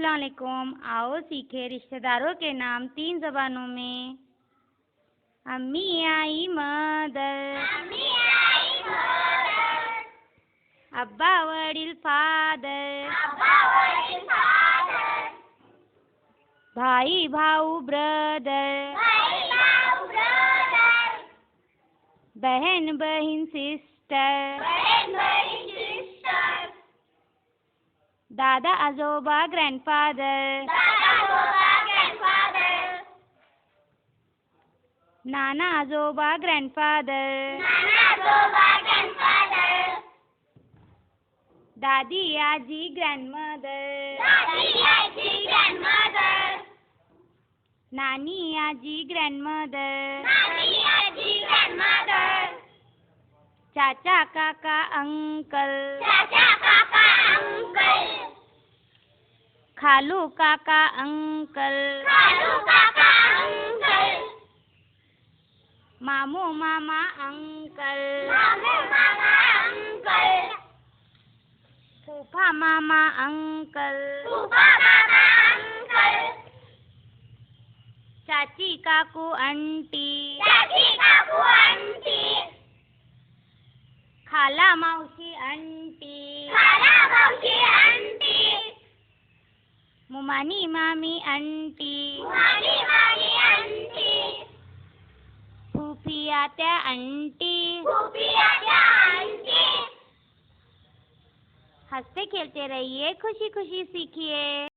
अस्सलाम वालेकुम। आओ सीखे रिश्तेदारों के नाम 3 ज़बानों में। अम्मी आई मदर, अब्बा वडील फादर, भाई भाऊ ब्रदर, बहन बहिन सिस्टर, दादा आजोबा ग्रैंडफादर, नाना आजोबा ग्रैंडफादर, दादी आजी ग्रैंडमदर, नानी आजी ग्रैंडमदर, चाचा काका अंकल, खालू काका अंकल, मामू मामा अंकल, फूफा मामा अंकल, चाची काकू आंटी, खाला मावशी आंटी, मुमानी मामी आंटी, फूफी आत्या आंटी। हंसते खेलते रहिए, खुशी खुशी सीखिए।